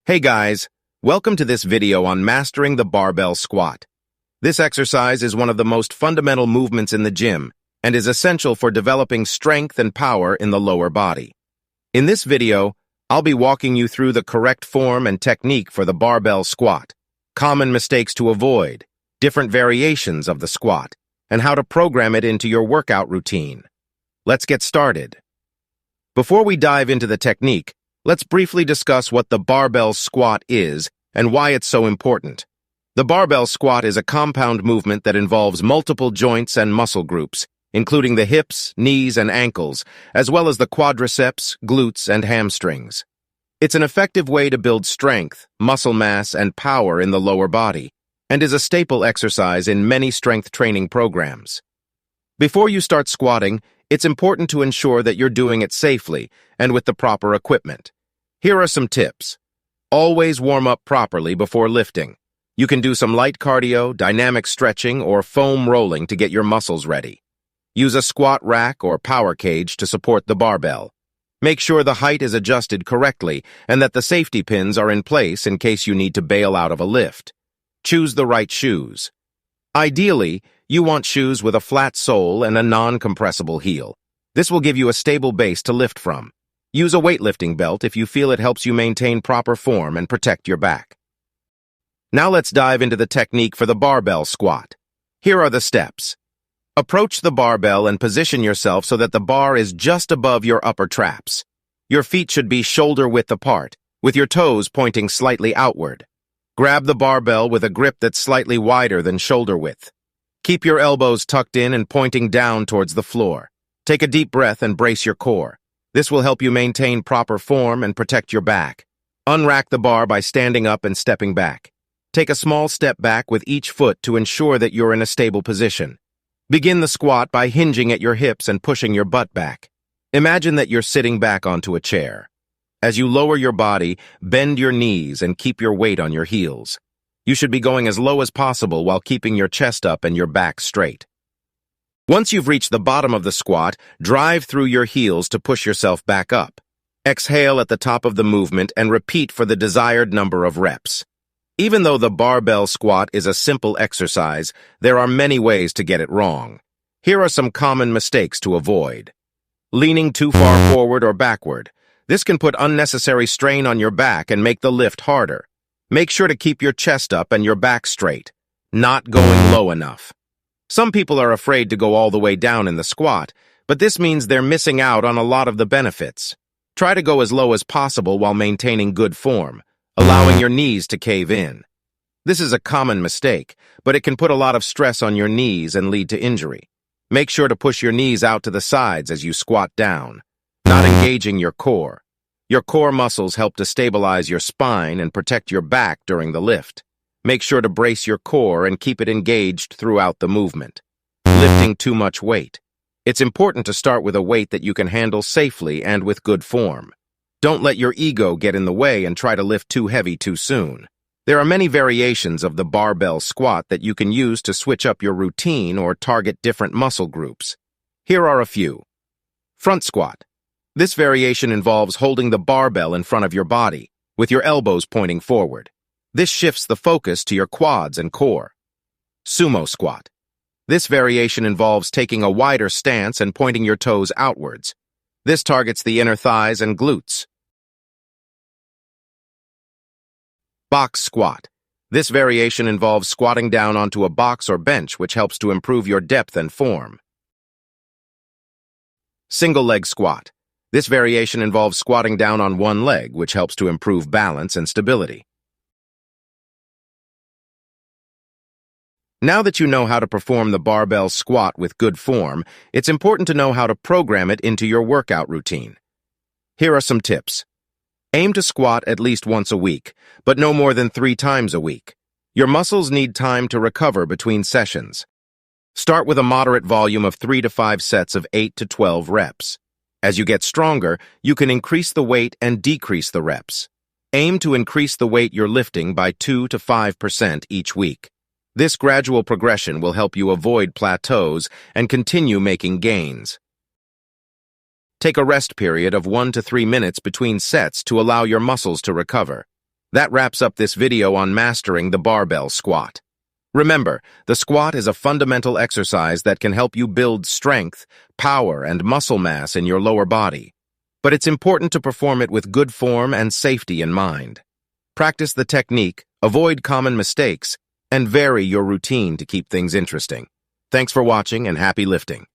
Hey guys, welcome to this video on mastering the barbell squat. This exercise is one of the most fundamental movements in the gym and is essential for developing strength and power in the lower body. In this video, I'll be walking you through the correct form and technique for the barbell squat, common mistakes to avoid, different variations of the squat, and how to program it into your workout routine. Let's get started. Before we dive into the technique, let's briefly discuss what the barbell squat is and why it's so important. The barbell squat is a compound movement that involves multiple joints and muscle groups, including the hips, knees, and ankles, as well as the quadriceps, glutes, and hamstrings. It's an effective way to build strength, muscle mass, and power in the lower body, and is a staple exercise in many strength training programs. Before you start squatting, it's important to ensure that you're doing it safely and with the proper equipment. Here are some tips. Always warm up properly before lifting. You can do some light cardio, dynamic stretching, or foam rolling to get your muscles ready. Use a squat rack or power cage to support the barbell. Make sure the height is adjusted correctly and that the safety pins are in place in case you need to bail out of a lift. Choose the right shoes. Ideally, you want shoes with a flat sole and a non-compressible heel. This will give you a stable base to lift from. Use a weightlifting belt if you feel it helps you maintain proper form and protect your back. Now let's dive into the technique for the barbell squat. Here are the steps. Approach the barbell and position yourself so that the bar is just above your upper traps. Your feet should be shoulder-width apart, with your toes pointing slightly outward. Grab the barbell with a grip that's slightly wider than shoulder-width. Keep your elbows tucked in and pointing down towards the floor. Take a deep breath and brace your core. This will help you maintain proper form and protect your back. Unrack the bar by standing up and stepping back. Take a small step back with each foot to ensure that you're in a stable position. Begin the squat by hinging at your hips and pushing your butt back. Imagine that you're sitting back onto a chair. As you lower your body, bend your knees and keep your weight on your heels. You should be going as low as possible while keeping your chest up and your back straight. Once you've reached the bottom of the squat, drive through your heels to push yourself back up. Exhale at the top of the movement and repeat for the desired number of reps. Even though the barbell squat is a simple exercise, there are many ways to get it wrong. Here are some common mistakes to avoid. Leaning too far forward or backward. This can put unnecessary strain on your back and make the lift harder. Make sure to keep your chest up and your back straight. Not going low enough. Some people are afraid to go all the way down in the squat, but this means they're missing out on a lot of the benefits. Try to go as low as possible while maintaining good form, allowing your knees to cave in. This is a common mistake, but it can put a lot of stress on your knees and lead to injury. Make sure to push your knees out to the sides as you squat down, not engaging your core. Your core muscles help to stabilize your spine and protect your back during the lift. Make sure to brace your core and keep it engaged throughout the movement. Lifting too much weight. It's important to start with a weight that you can handle safely and with good form. Don't let your ego get in the way and try to lift too heavy too soon. There are many variations of the barbell squat that you can use to switch up your routine or target different muscle groups. Here are a few. Front squat. This variation involves holding the barbell in front of your body, with your elbows pointing forward. This shifts the focus to your quads and core. Sumo squat. This variation involves taking a wider stance and pointing your toes outwards. This targets the inner thighs and glutes. Box squat. This variation involves squatting down onto a box or bench, which helps to improve your depth and form. Single leg squat. This variation involves squatting down on one leg, which helps to improve balance and stability. Now that you know how to perform the barbell squat with good form, it's important to know how to program it into your workout routine. Here are some tips. Aim to squat at least once a week, but no more than 3 times a week. Your muscles need time to recover between sessions. Start with a moderate volume of 3 to 5 sets of 8 to 12 reps. As you get stronger, you can increase the weight and decrease the reps. Aim to increase the weight you're lifting by 2 to 5% each week. This gradual progression will help you avoid plateaus and continue making gains. Take a rest period of 1 to 3 minutes between sets to allow your muscles to recover. That wraps up this video on mastering the barbell squat. Remember, the squat is a fundamental exercise that can help you build strength, power, and muscle mass in your lower body. But it's important to perform it with good form and safety in mind. Practice the technique, avoid common mistakes, and vary your routine to keep things interesting. Thanks for watching and happy lifting.